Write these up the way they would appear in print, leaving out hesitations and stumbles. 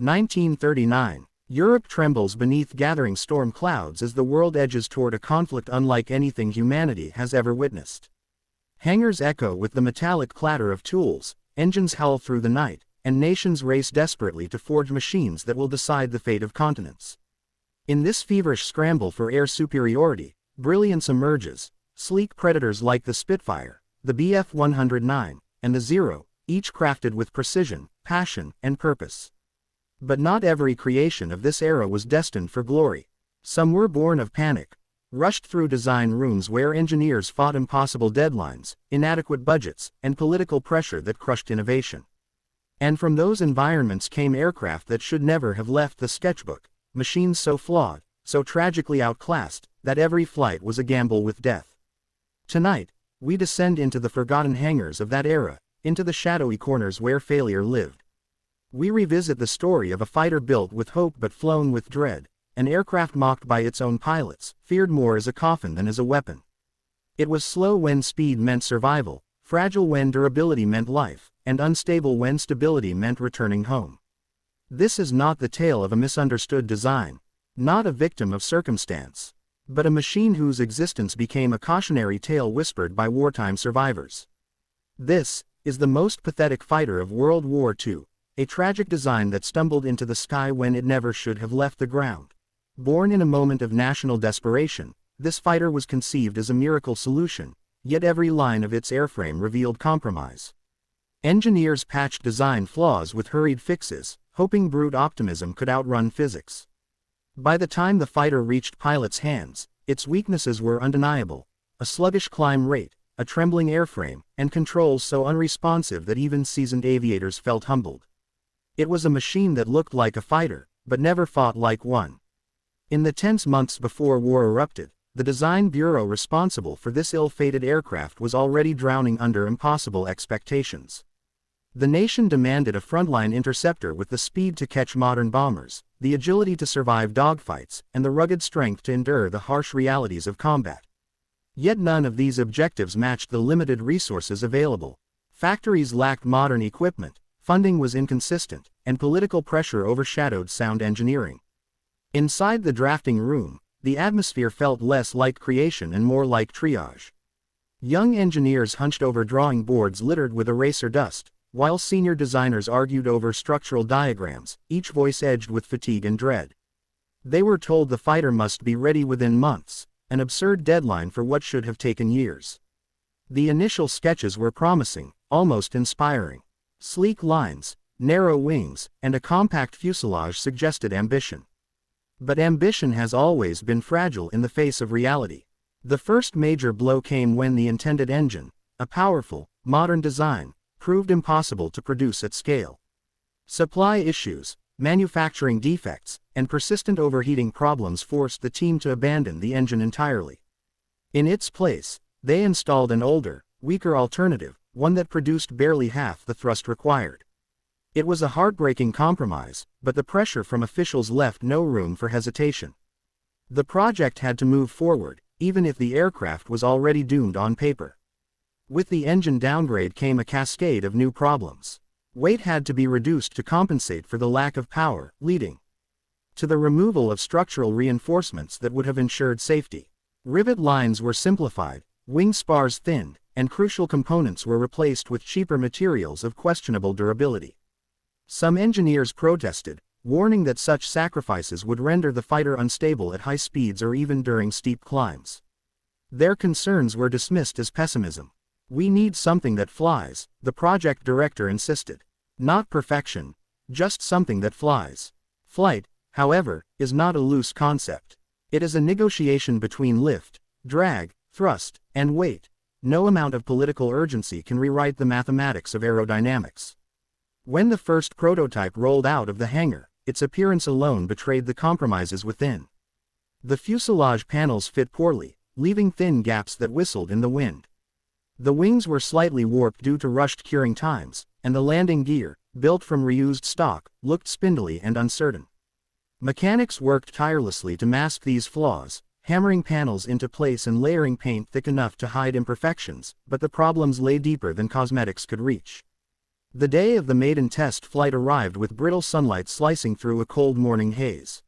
1939. Europe trembles beneath gathering storm clouds as the world edges toward a conflict unlike anything humanity has ever witnessed. Hangars echo with the metallic clatter of tools, engines howl through the night, and nations race desperately to forge machines that will decide the fate of continents. In this feverish scramble for air superiority, brilliance emerges. Sleek predators like the Spitfire, the Bf-109, and the Zero, each crafted with precision, passion, and purpose. But not every creation of this era was destined for glory. Some were born of panic, rushed through design rooms where engineers fought impossible deadlines, inadequate budgets, and political pressure that crushed innovation. And from those environments came aircraft that should never have left the sketchbook, machines so flawed, so tragically outclassed, that every flight was a gamble with death. Tonight, we descend into the forgotten hangars of that era, into the shadowy corners where failure lived. We revisit the story of a fighter built with hope but flown with dread, an aircraft mocked by its own pilots, feared more as a coffin than as a weapon. It was slow when speed meant survival, fragile when durability meant life, and unstable when stability meant returning home. This is not the tale of a misunderstood design, not a victim of circumstance, but a machine whose existence became a cautionary tale whispered by wartime survivors. This is the most pathetic fighter of World War II. A tragic design that stumbled into the sky when it never should have left the ground. Born in a moment of national desperation, this fighter was conceived as a miracle solution, yet every line of its airframe revealed compromise. Engineers patched design flaws with hurried fixes, hoping brute optimism could outrun physics. By the time the fighter reached pilots' hands, its weaknesses were undeniable: a sluggish climb rate, a trembling airframe, and controls so unresponsive that even seasoned aviators felt humbled. It was a machine that looked like a fighter, but never fought like one. In the tense months before war erupted, the design bureau responsible for this ill-fated aircraft was already drowning under impossible expectations. The nation demanded a frontline interceptor with the speed to catch modern bombers, the agility to survive dogfights, and the rugged strength to endure the harsh realities of combat. Yet none of these objectives matched the limited resources available. Factories lacked modern equipment, funding was inconsistent, and political pressure overshadowed sound engineering. Inside the drafting room, the atmosphere felt less like creation and more like triage. Young engineers hunched over drawing boards littered with eraser dust, while senior designers argued over structural diagrams, each voice edged with fatigue and dread. They were told the fighter must be ready within months, an absurd deadline for what should have taken years. The initial sketches were promising, almost inspiring. Sleek lines, narrow wings, and a compact fuselage suggested ambition. But ambition has always been fragile in the face of reality. The first major blow came when the intended engine, a powerful, modern design, proved impossible to produce at scale. Supply issues, manufacturing defects, and persistent overheating problems forced the team to abandon the engine entirely. In its place, they installed an older, weaker alternative, one that produced barely half the thrust required. It was a heartbreaking compromise, but the pressure from officials left no room for hesitation. The project had to move forward, even if the aircraft was already doomed on paper. With the engine downgrade came a cascade of new problems. Weight had to be reduced to compensate for the lack of power, leading to the removal of structural reinforcements that would have ensured safety. Rivet lines were simplified, wing spars thinned, and crucial components were replaced with cheaper materials of questionable durability. Some engineers protested, warning that such sacrifices would render the fighter unstable at high speeds or even during steep climbs. Their concerns were dismissed as pessimism. "We need something that flies," the project director insisted. "Not perfection, just something that flies." Flight, however, is not a loose concept. It is a negotiation between lift, drag, thrust, and weight. No amount of political urgency can rewrite the mathematics of aerodynamics. When the first prototype rolled out of the hangar, its appearance alone betrayed the compromises within. The fuselage panels fit poorly, leaving thin gaps that whistled in the wind. The wings were slightly warped due to rushed curing times, and the landing gear, built from reused stock, looked spindly and uncertain. Mechanics worked tirelessly to mask these flaws, hammering panels into place and layering paint thick enough to hide imperfections, but the problems lay deeper than cosmetics could reach. The day of the maiden test flight arrived with brittle sunlight slicing through a cold morning haze.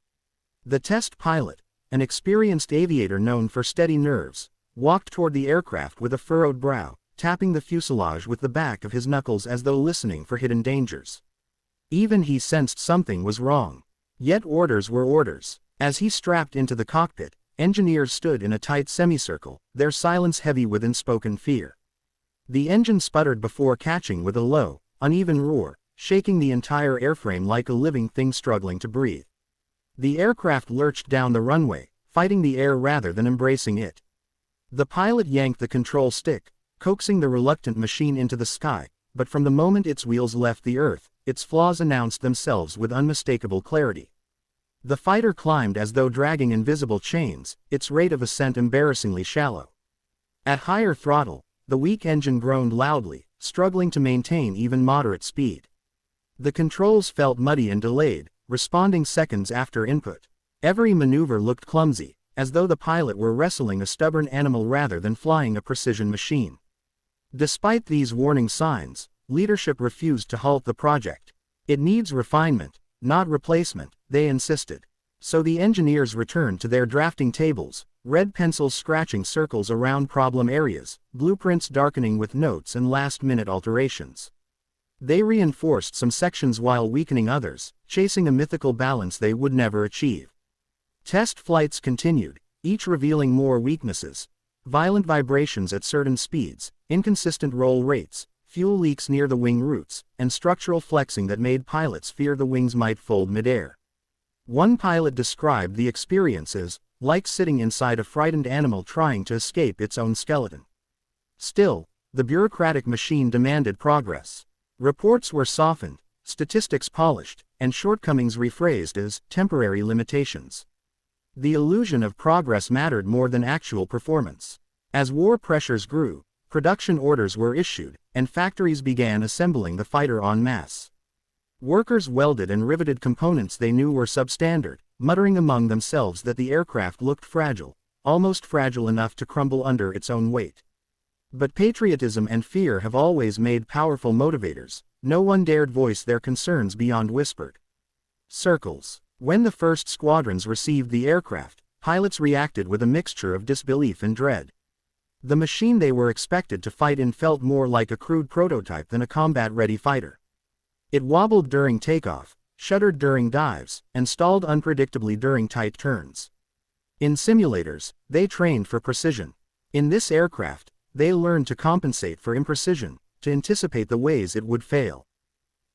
The test pilot, an experienced aviator known for steady nerves, walked toward the aircraft with a furrowed brow, tapping the fuselage with the back of his knuckles as though listening for hidden dangers. Even he sensed something was wrong. Yet orders were orders. As he strapped into the cockpit, engineers stood in a tight semicircle, their silence heavy with unspoken fear. The engine sputtered before catching with a low, uneven roar, shaking the entire airframe like a living thing struggling to breathe. The aircraft lurched down the runway, fighting the air rather than embracing it. The pilot yanked the control stick, coaxing the reluctant machine into the sky, but from the moment its wheels left the earth, its flaws announced themselves with unmistakable clarity. The fighter climbed as though dragging invisible chains, its rate of ascent embarrassingly shallow. At higher throttle, the weak engine groaned loudly, struggling to maintain even moderate speed. The controls felt muddy and delayed, responding seconds after input. Every maneuver looked clumsy, as though the pilot were wrestling a stubborn animal rather than flying a precision machine. Despite these warning signs, leadership refused to halt the project. It needs refinement, not replacement, they insisted. So the engineers returned to their drafting tables, red pencils scratching circles around problem areas, blueprints darkening with notes and last-minute alterations. They reinforced some sections while weakening others, chasing a mythical balance they would never achieve. Test flights continued, each revealing more weaknesses: violent vibrations at certain speeds, inconsistent roll rates, fuel leaks near the wing roots, and structural flexing that made pilots fear the wings might fold midair. One pilot described the experience as like sitting inside a frightened animal trying to escape its own skeleton. Still, the bureaucratic machine demanded progress. Reports were softened, statistics polished, and shortcomings rephrased as temporary limitations. The illusion of progress mattered more than actual performance. As war pressures grew, production orders were issued, and factories began assembling the fighter en masse. Workers welded and riveted components they knew were substandard, muttering among themselves that the aircraft looked fragile, almost fragile enough to crumble under its own weight. But patriotism and fear have always made powerful motivators. No one dared voice their concerns beyond whispered circles. When the first squadrons received the aircraft, pilots reacted with a mixture of disbelief and dread. The machine they were expected to fight in felt more like a crude prototype than a combat-ready fighter. It wobbled during takeoff, shuddered during dives, and stalled unpredictably during tight turns. In simulators, they trained for precision. In this aircraft, they learned to compensate for imprecision, to anticipate the ways it would fail.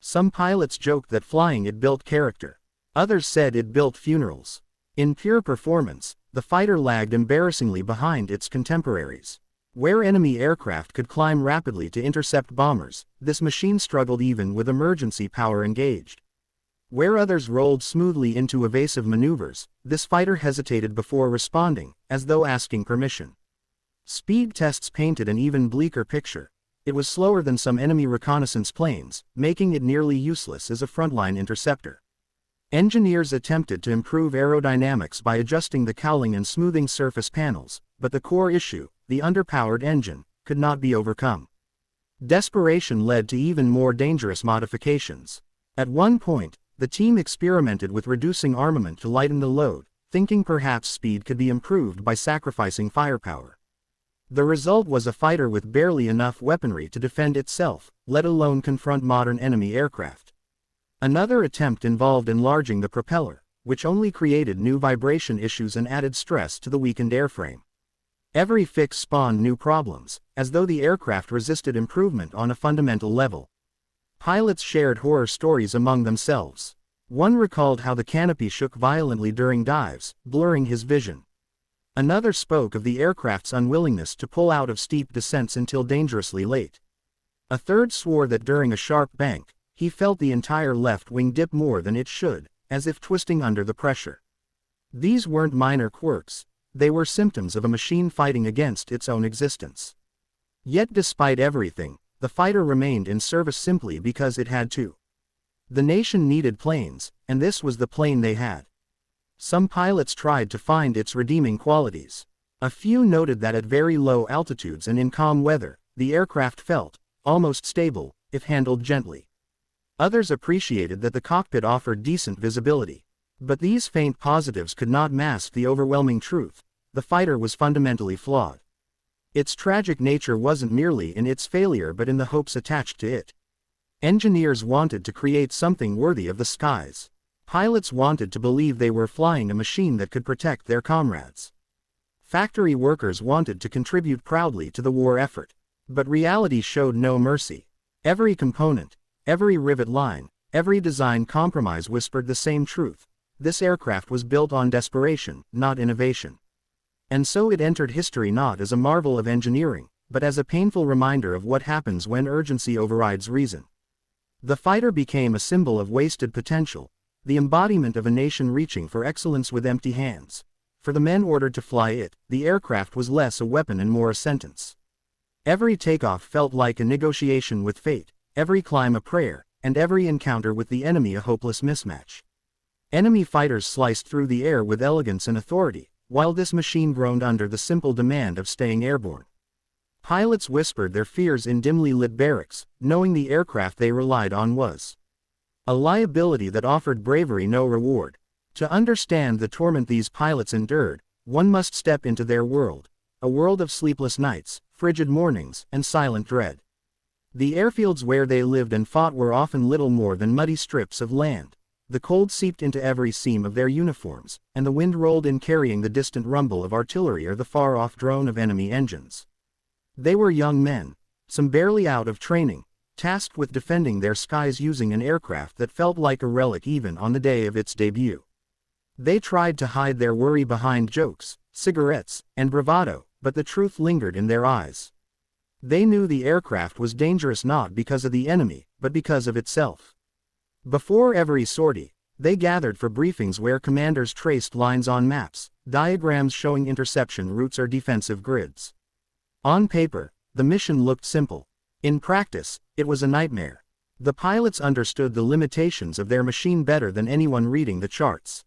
Some pilots joked that flying it built character. Others said it built funerals. In pure performance, the fighter lagged embarrassingly behind its contemporaries. Where enemy aircraft could climb rapidly to intercept bombers, this machine struggled even with emergency power engaged. Where others rolled smoothly into evasive maneuvers, this fighter hesitated before responding, as though asking permission. Speed tests painted an even bleaker picture. It was slower than some enemy reconnaissance planes, making it nearly useless as a frontline interceptor. Engineers attempted to improve aerodynamics by adjusting the cowling and smoothing surface panels, but the core issue, the underpowered engine, could not be overcome. Desperation led to even more dangerous modifications. At one point, the team experimented with reducing armament to lighten the load, thinking perhaps speed could be improved by sacrificing firepower. The result was a fighter with barely enough weaponry to defend itself, let alone confront modern enemy aircraft. Another attempt involved enlarging the propeller, which only created new vibration issues and added stress to the weakened airframe. Every fix spawned new problems, as though the aircraft resisted improvement on a fundamental level. Pilots shared horror stories among themselves. One recalled how the canopy shook violently during dives, blurring his vision. Another spoke of the aircraft's unwillingness to pull out of steep descents until dangerously late. A third swore that during a sharp bank, he felt the entire left wing dip more than it should, as if twisting under the pressure. These weren't minor quirks. They were symptoms of a machine fighting against its own existence. Yet despite everything, the fighter remained in service simply because it had to. The nation needed planes, and this was the plane they had. Some pilots tried to find its redeeming qualities. A few noted that at very low altitudes and in calm weather, the aircraft felt almost stable, if handled gently. Others appreciated that the cockpit offered decent visibility. But these faint positives could not mask the overwhelming truth: the fighter was fundamentally flawed. Its tragic nature wasn't merely in its failure but in the hopes attached to it. Engineers wanted to create something worthy of the skies. Pilots wanted to believe they were flying a machine that could protect their comrades. Factory workers wanted to contribute proudly to the war effort. But reality showed no mercy. Every component, every rivet line, every design compromise whispered the same truth: this aircraft was built on desperation, not innovation. And so it entered history not as a marvel of engineering, but as a painful reminder of what happens when urgency overrides reason. The fighter became a symbol of wasted potential, the embodiment of a nation reaching for excellence with empty hands. For the men ordered to fly it, the aircraft was less a weapon and more a sentence. Every takeoff felt like a negotiation with fate, every climb a prayer, and every encounter with the enemy a hopeless mismatch. Enemy fighters sliced through the air with elegance and authority, while this machine groaned under the simple demand of staying airborne. Pilots whispered their fears in dimly lit barracks, knowing the aircraft they relied on was a liability that offered bravery no reward. To understand the torment these pilots endured, one must step into their world, a world of sleepless nights, frigid mornings, and silent dread. The airfields where they lived and fought were often little more than muddy strips of land. The cold seeped into every seam of their uniforms, and the wind rolled in carrying the distant rumble of artillery or the far-off drone of enemy engines. They were young men, some barely out of training, tasked with defending their skies using an aircraft that felt like a relic even on the day of its debut. They tried to hide their worry behind jokes, cigarettes, and bravado, but the truth lingered in their eyes. They knew the aircraft was dangerous not because of the enemy, but because of itself. Before every sortie, they gathered for briefings where commanders traced lines on maps, diagrams showing interception routes or defensive grids. On paper, the mission looked simple. In practice, it was a nightmare. The pilots understood the limitations of their machine better than anyone reading the charts.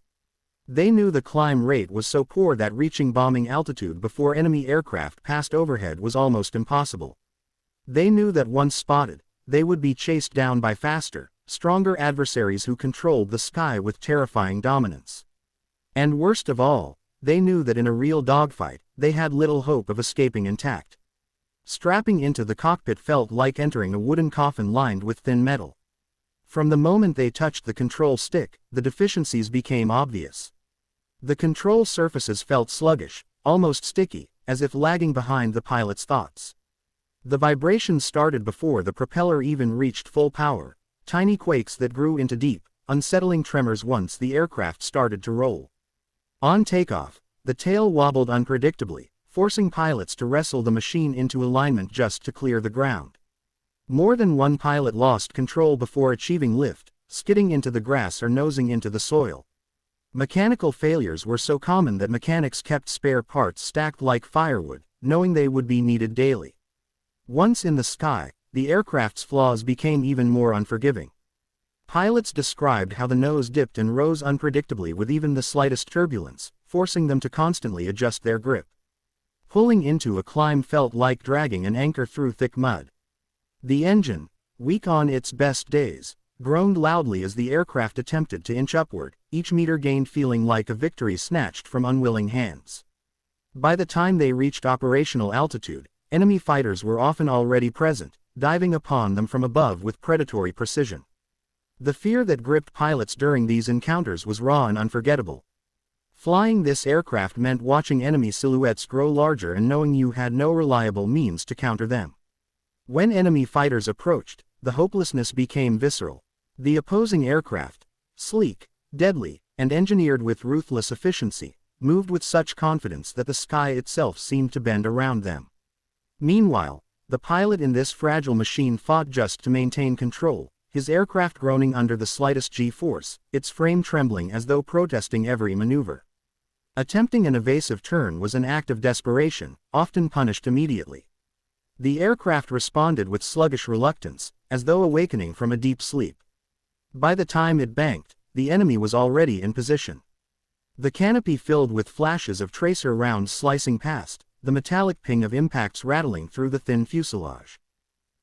They knew the climb rate was so poor that reaching bombing altitude before enemy aircraft passed overhead was almost impossible. They knew that once spotted, they would be chased down by faster, stronger adversaries who controlled the sky with terrifying dominance. And worst of all, they knew that in a real dogfight, they had little hope of escaping intact. Strapping into the cockpit felt like entering a wooden coffin lined with thin metal. From the moment they touched the control stick, the deficiencies became obvious. The control surfaces felt sluggish, almost sticky, as if lagging behind the pilot's thoughts. The vibrations started before the propeller even reached full power, tiny quakes that grew into deep, unsettling tremors once the aircraft started to roll. On takeoff, the tail wobbled unpredictably, forcing pilots to wrestle the machine into alignment just to clear the ground. More than one pilot lost control before achieving lift, skidding into the grass or nosing into the soil. Mechanical failures were so common that mechanics kept spare parts stacked like firewood, knowing they would be needed daily. Once in the sky, the aircraft's flaws became even more unforgiving. Pilots described how the nose dipped and rose unpredictably with even the slightest turbulence, forcing them to constantly adjust their grip. Pulling into a climb felt like dragging an anchor through thick mud. The engine, weak on its best days, groaned loudly as the aircraft attempted to inch upward, each meter gained feeling like a victory snatched from unwilling hands. By the time they reached operational altitude, enemy fighters were often already present, diving upon them from above with predatory precision. The fear that gripped pilots during these encounters was raw and unforgettable. Flying this aircraft meant watching enemy silhouettes grow larger and knowing you had no reliable means to counter them. When enemy fighters approached, the hopelessness became visceral. The opposing aircraft, sleek, deadly, and engineered with ruthless efficiency, moved with such confidence that the sky itself seemed to bend around them. Meanwhile, the pilot in this fragile machine fought just to maintain control, his aircraft groaning under the slightest G-force, its frame trembling as though protesting every maneuver. Attempting an evasive turn was an act of desperation, often punished immediately. The aircraft responded with sluggish reluctance, as though awakening from a deep sleep. By the time it banked, the enemy was already in position. The canopy filled with flashes of tracer rounds slicing past, the metallic ping of impacts rattling through the thin fuselage.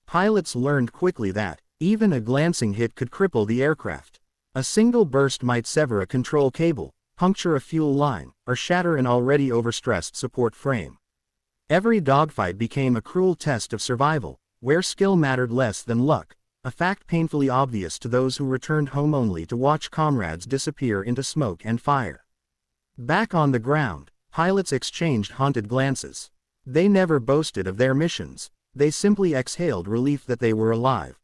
Pilots learned quickly that, even a glancing hit could cripple the aircraft. A single burst might sever a control cable, puncture a fuel line, or shatter an already overstressed support frame. Every dogfight became a cruel test of survival, where skill mattered less than luck, a fact painfully obvious to those who returned home only to watch comrades disappear into smoke and fire. Back on the ground, pilots exchanged haunted glances. They never boasted of their missions, they simply exhaled relief that they were alive.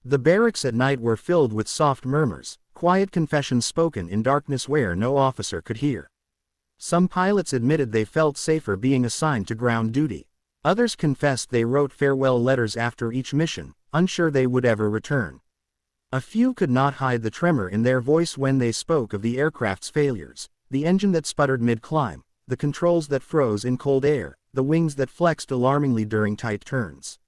The barracks at night were filled with soft murmurs, quiet confessions spoken in darkness where no officer could hear. Some pilots admitted they felt safer being assigned to ground duty. Others confessed they wrote farewell letters after each mission, unsure they would ever return. A few could not hide the tremor in their voice when they spoke of the aircraft's failures, the engine that sputtered mid-climb, the controls that froze in cold air, the wings that flexed alarmingly during tight turns.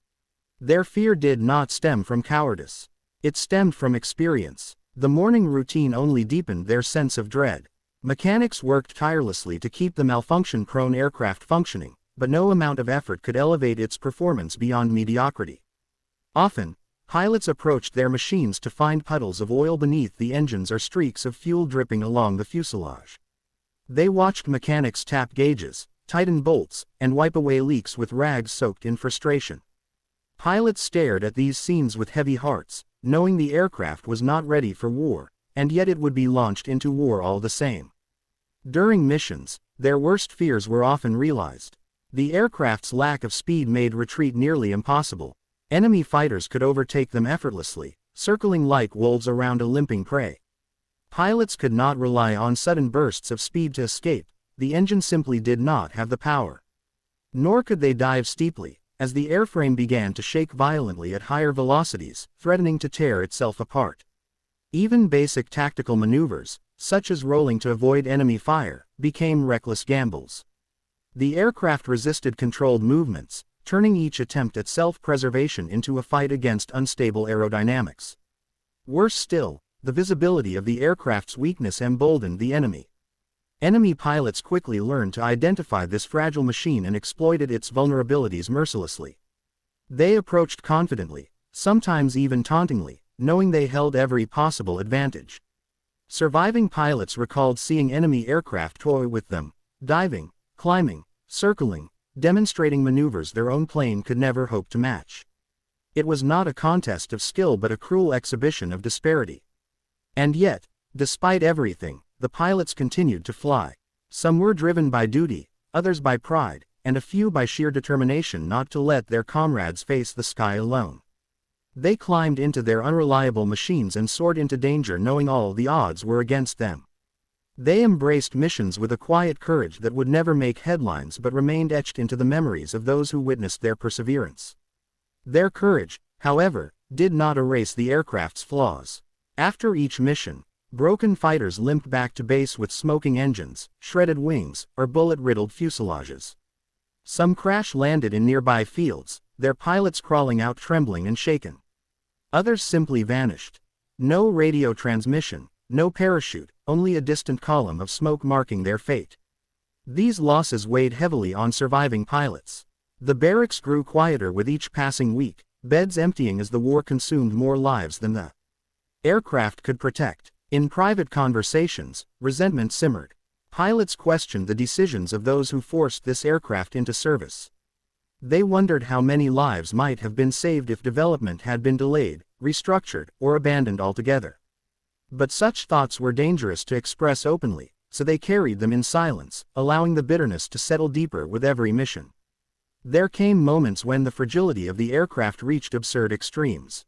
Their fear did not stem from cowardice. It stemmed from experience. The morning routine only deepened their sense of dread. Mechanics worked tirelessly to keep the malfunction-prone aircraft functioning, but no amount of effort could elevate its performance beyond mediocrity. Often, pilots approached their machines to find puddles of oil beneath the engines or streaks of fuel dripping along the fuselage. They watched mechanics tap gauges, tighten bolts, and wipe away leaks with rags soaked in frustration. Pilots stared at these scenes with heavy hearts, knowing the aircraft was not ready for war, and yet it would be launched into war all the same. During missions, their worst fears were often realized. The aircraft's lack of speed made retreat nearly impossible. Enemy fighters could overtake them effortlessly, circling like wolves around a limping prey. Pilots could not rely on sudden bursts of speed to escape, the engine simply did not have the power. Nor could they dive steeply, as the airframe began to shake violently at higher velocities, threatening to tear itself apart. Even basic tactical maneuvers, such as rolling to avoid enemy fire, became reckless gambles. The aircraft resisted controlled movements, turning each attempt at self-preservation into a fight against unstable aerodynamics. Worse still, the visibility of the aircraft's weakness emboldened the enemy. Enemy pilots quickly learned to identify this fragile machine and exploited its vulnerabilities mercilessly. They approached confidently, sometimes even tauntingly, knowing they held every possible advantage. Surviving pilots recalled seeing enemy aircraft toy with them, diving, climbing, circling, demonstrating maneuvers their own plane could never hope to match. It was not a contest of skill but a cruel exhibition of disparity. And yet, despite everything, the pilots continued to fly. Some were driven by duty, others by pride, and a few by sheer determination not to let their comrades face the sky alone. They climbed into their unreliable machines and soared into danger knowing all the odds were against them. They embraced missions with a quiet courage that would never make headlines but remained etched into the memories of those who witnessed their perseverance. Their courage, however, did not erase the aircraft's flaws. After each mission, broken fighters limped back to base with smoking engines, shredded wings, or bullet-riddled fuselages. Some crash-landed in nearby fields, their pilots crawling out trembling and shaken. Others simply vanished. No radio transmission, no parachute, only a distant column of smoke marking their fate. These losses weighed heavily on surviving pilots. The barracks grew quieter with each passing week, beds emptying as the war consumed more lives than the aircraft could protect. In private conversations, resentment simmered. Pilots questioned the decisions of those who forced this aircraft into service. They wondered how many lives might have been saved if development had been delayed, restructured, or abandoned altogether. But such thoughts were dangerous to express openly, so they carried them in silence, allowing the bitterness to settle deeper with every mission. There came moments when the fragility of the aircraft reached absurd extremes.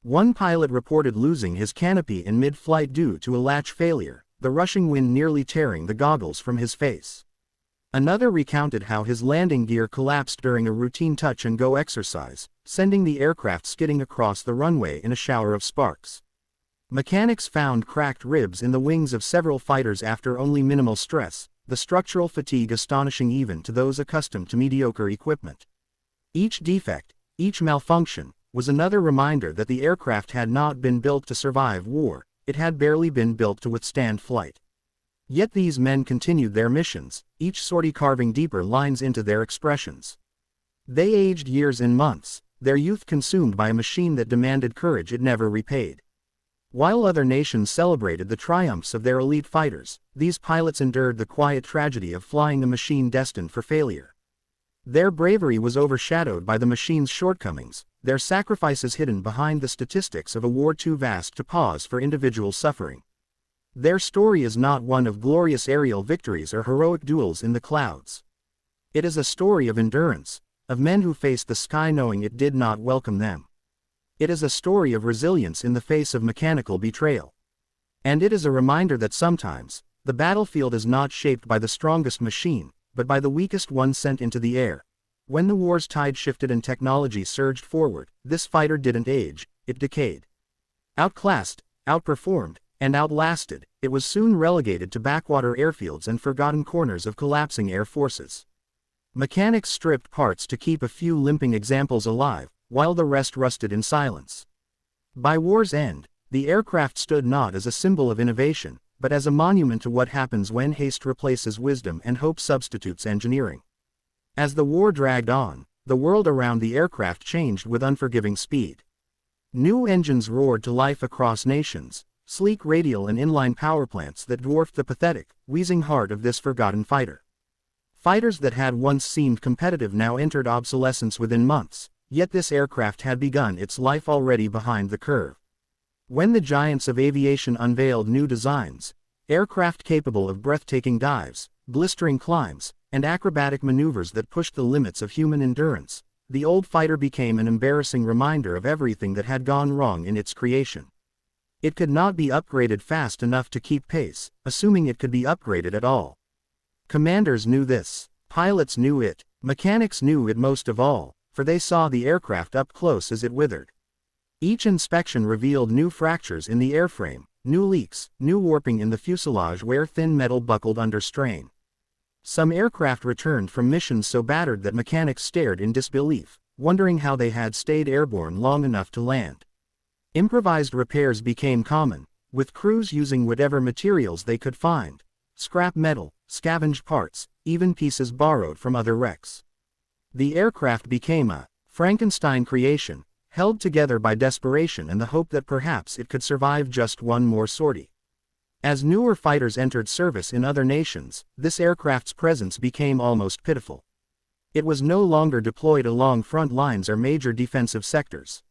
One pilot reported losing his canopy in mid-flight due to a latch failure, the rushing wind nearly tearing the goggles from his face. Another recounted how his landing gear collapsed during a routine touch-and-go exercise, sending the aircraft skidding across the runway in a shower of sparks. Mechanics found cracked ribs in the wings of several fighters after only minimal stress, the structural fatigue astonishing even to those accustomed to mediocre equipment. Each defect, each malfunction, was another reminder that the aircraft had not been built to survive war, it had barely been built to withstand flight. Yet these men continued their missions, each sortie carving deeper lines into their expressions. They aged years in months, their youth consumed by a machine that demanded courage it never repaid. While other nations celebrated the triumphs of their elite fighters, these pilots endured the quiet tragedy of flying a machine destined for failure. Their bravery was overshadowed by the machine's shortcomings, their sacrifices hidden behind the statistics of a war too vast to pause for individual suffering. Their story is not one of glorious aerial victories or heroic duels in the clouds. It is a story of endurance, of men who faced the sky knowing it did not welcome them. It is a story of resilience in the face of mechanical betrayal. And it is a reminder that sometimes, the battlefield is not shaped by the strongest machine, but by the weakest one sent into the air. When the war's tide shifted and technology surged forward, this fighter didn't age, it decayed. Outclassed, outperformed, and outlasted, it was soon relegated to backwater airfields and forgotten corners of collapsing air forces. Mechanics stripped parts to keep a few limping examples alive, while the rest rusted in silence. By war's end, the aircraft stood not as a symbol of innovation, but as a monument to what happens when haste replaces wisdom and hope substitutes engineering. As the war dragged on, the world around the aircraft changed with unforgiving speed. New engines roared to life across nations, sleek radial and inline power plants that dwarfed the pathetic, wheezing heart of this forgotten fighter. Fighters that had once seemed competitive now entered obsolescence within months, yet this aircraft had begun its life already behind the curve. When the giants of aviation unveiled new designs, aircraft capable of breathtaking dives, blistering climbs, and acrobatic maneuvers that pushed the limits of human endurance, the old fighter became an embarrassing reminder of everything that had gone wrong in its creation. It could not be upgraded fast enough to keep pace, assuming it could be upgraded at all. Commanders knew this, pilots knew it, mechanics knew it most of all, for they saw the aircraft up close as it withered. Each inspection revealed new fractures in the airframe, new leaks, new warping in the fuselage where thin metal buckled under strain. Some aircraft returned from missions so battered that mechanics stared in disbelief, wondering how they had stayed airborne long enough to land. Improvised repairs became common, with crews using whatever materials they could find: scrap metal, scavenged parts, even pieces borrowed from other wrecks. The aircraft became a Frankenstein creation, held together by desperation and the hope that perhaps it could survive just one more sortie. As newer fighters entered service in other nations, this aircraft's presence became almost pitiful. It was no longer deployed along front lines or major defensive sectors.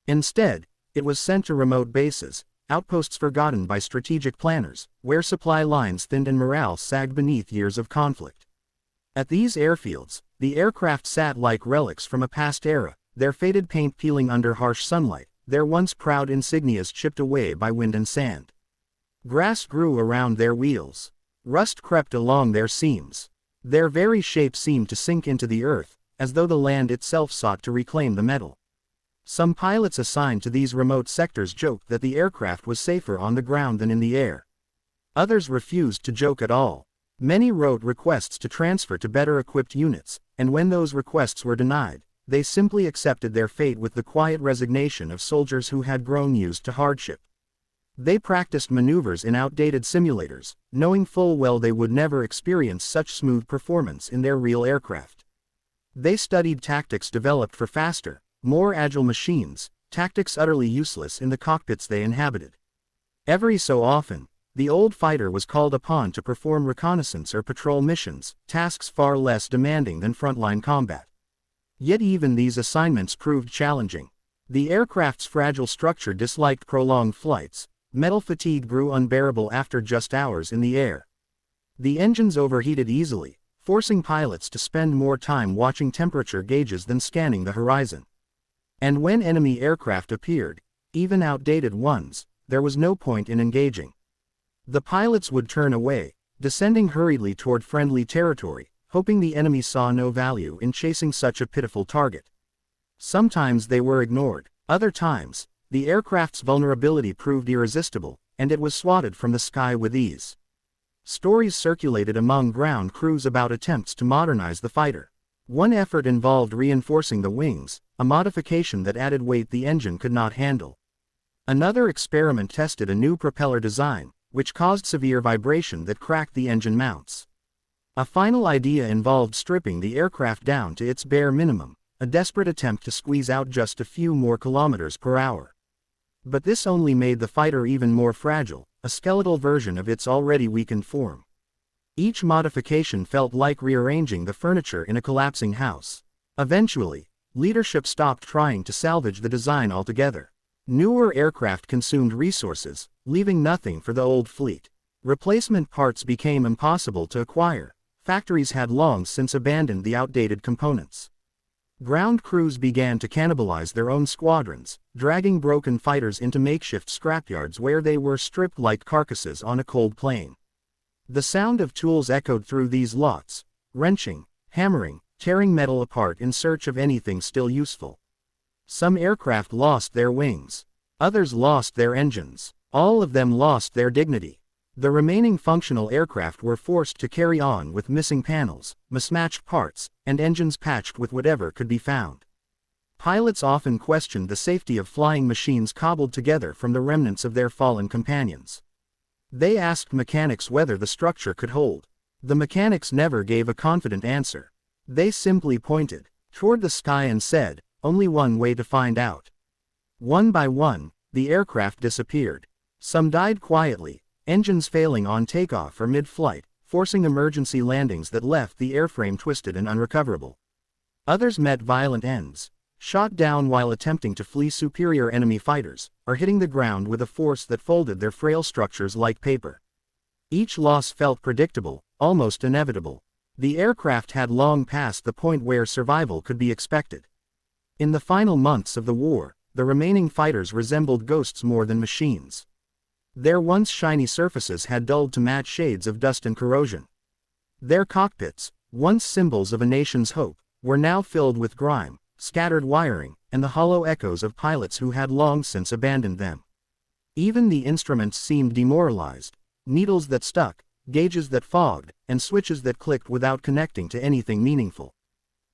Instead, it was sent to remote bases, outposts forgotten by strategic planners, where supply lines thinned and morale sagged beneath years of conflict. At these airfields, the aircraft sat like relics from a past era, their faded paint peeling under harsh sunlight, their once proud insignias chipped away by wind and sand. Grass grew around their wheels. Rust crept along their seams. Their very shape seemed to sink into the earth, as though the land itself sought to reclaim the metal. Some pilots assigned to these remote sectors joked that the aircraft was safer on the ground than in the air. Others refused to joke at all. Many wrote requests to transfer to better-equipped units, and when those requests were denied, they simply accepted their fate with the quiet resignation of soldiers who had grown used to hardship. They practiced maneuvers in outdated simulators, knowing full well they would never experience such smooth performance in their real aircraft. They studied tactics developed for faster, more agile machines, tactics utterly useless in the cockpits they inhabited. Every so often, the old fighter was called upon to perform reconnaissance or patrol missions, tasks far less demanding than frontline combat. Yet even these assignments proved challenging. The aircraft's fragile structure disliked prolonged flights. Metal fatigue grew unbearable after just hours in the air. The engines overheated easily, forcing pilots to spend more time watching temperature gauges than scanning the horizon. And when enemy aircraft appeared, even outdated ones, there was no point in engaging. The pilots would turn away, descending hurriedly toward friendly territory, hoping the enemy saw no value in chasing such a pitiful target. Sometimes they were ignored, other times, the aircraft's vulnerability proved irresistible, and it was swatted from the sky with ease. Stories circulated among ground crews about attempts to modernize the fighter. One effort involved reinforcing the wings, a modification that added weight the engine could not handle. Another experiment tested a new propeller design, which caused severe vibration that cracked the engine mounts. A final idea involved stripping the aircraft down to its bare minimum, a desperate attempt to squeeze out just a few more kilometers per hour. But this only made the fighter even more fragile, a skeletal version of its already weakened form. Each modification felt like rearranging the furniture in a collapsing house. Eventually, leadership stopped trying to salvage the design altogether. Newer aircraft consumed resources, leaving nothing for the old fleet. Replacement parts became impossible to acquire. Factories had long since abandoned the outdated components. Ground crews began to cannibalize their own squadrons, dragging broken fighters into makeshift scrapyards where they were stripped like carcasses on a cold plain. The sound of tools echoed through these lots, wrenching, hammering, tearing metal apart in search of anything still useful. Some aircraft lost their wings. Others lost their engines. All of them lost their dignity. The remaining functional aircraft were forced to carry on with missing panels, mismatched parts, and engines patched with whatever could be found. Pilots often questioned the safety of flying machines cobbled together from the remnants of their fallen companions. They asked mechanics whether the structure could hold. The mechanics never gave a confident answer. They simply pointed toward the sky and said, "Only one way to find out." One by one, the aircraft disappeared. Some died quietly, engines failing on takeoff or mid-flight, forcing emergency landings that left the airframe twisted and unrecoverable. Others met violent ends, shot down while attempting to flee superior enemy fighters, or hitting the ground with a force that folded their frail structures like paper. Each loss felt predictable, almost inevitable. The aircraft had long passed the point where survival could be expected. In the final months of the war, the remaining fighters resembled ghosts more than machines. Their once shiny surfaces had dulled to matte shades of dust and corrosion. Their cockpits, once symbols of a nation's hope, were now filled with grime, scattered wiring, and the hollow echoes of pilots who had long since abandoned them. Even the instruments seemed demoralized, needles that stuck, gauges that fogged, and switches that clicked without connecting to anything meaningful.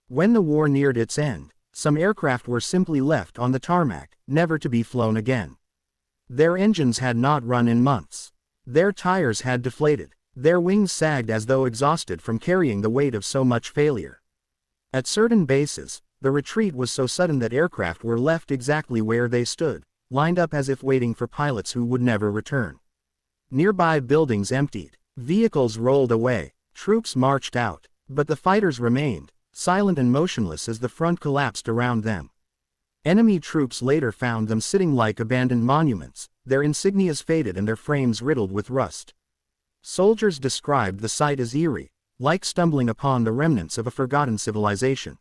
When the war neared its end, some aircraft were simply left on the tarmac, never to be flown again. Their engines had not run in months. Their tires had deflated. Their wings sagged as though exhausted from carrying the weight of so much failure. At certain bases, the retreat was so sudden that aircraft were left exactly where they stood, lined up as if waiting for pilots who would never return. Nearby buildings emptied. Vehicles rolled away. Troops marched out. But the fighters remained, silent and motionless as the front collapsed around them. Enemy troops later found them sitting like abandoned monuments, their insignias faded and their frames riddled with rust. Soldiers described the sight as eerie, like stumbling upon the remnants of a forgotten civilization.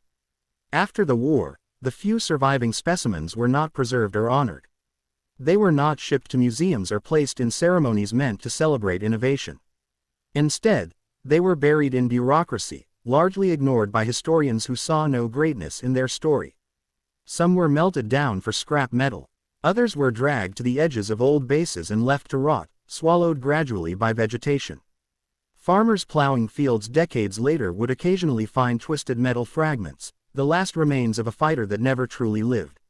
After the war, the few surviving specimens were not preserved or honored. They were not shipped to museums or placed in ceremonies meant to celebrate innovation. Instead, they were buried in bureaucracy, largely ignored by historians who saw no greatness in their story. Some were melted down for scrap metal. Others were dragged to the edges of old bases and left to rot, swallowed gradually by vegetation. Farmers plowing fields decades later would occasionally find twisted metal fragments, the last remains of a fighter that never truly lived.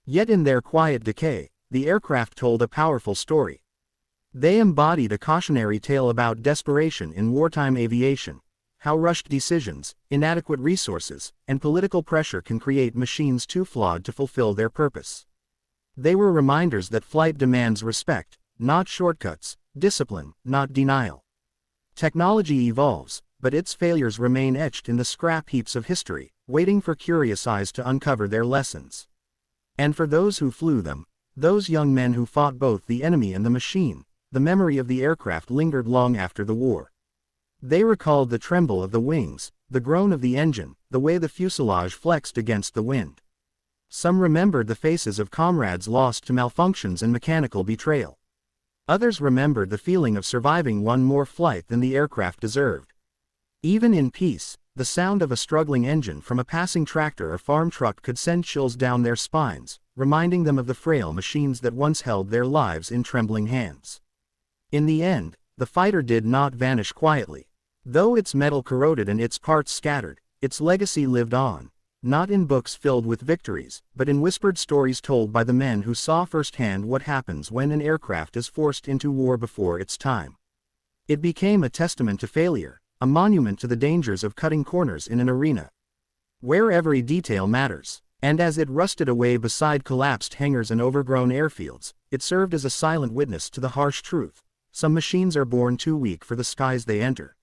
Yet in their quiet decay, the aircraft told a powerful story. They embodied a cautionary tale about desperation in wartime aviation. How rushed decisions, inadequate resources, and political pressure can create machines too flawed to fulfill their purpose. They were reminders that flight demands respect, not shortcuts, discipline, not denial. Technology evolves, but its failures remain etched in the scrap heaps of history, waiting for curious eyes to uncover their lessons. And for those who flew them, those young men who fought both the enemy and the machine, the memory of the aircraft lingered long after the war. They recalled the tremble of the wings, the groan of the engine, the way the fuselage flexed against the wind. Some remembered the faces of comrades lost to malfunctions and mechanical betrayal. Others remembered the feeling of surviving one more flight than the aircraft deserved. Even in peace, the sound of a struggling engine from a passing tractor or farm truck could send chills down their spines, reminding them of the frail machines that once held their lives in trembling hands. In the end, the fighter did not vanish quietly. Though its metal corroded and its parts scattered, its legacy lived on, not in books filled with victories, but in whispered stories told by the men who saw firsthand what happens when an aircraft is forced into war before its time. It became a testament to failure, a monument to the dangers of cutting corners in an arena. where every detail matters. And as it rusted away beside collapsed hangars and overgrown airfields, it served as a silent witness to the harsh truth. Some machines are born too weak for the skies they enter.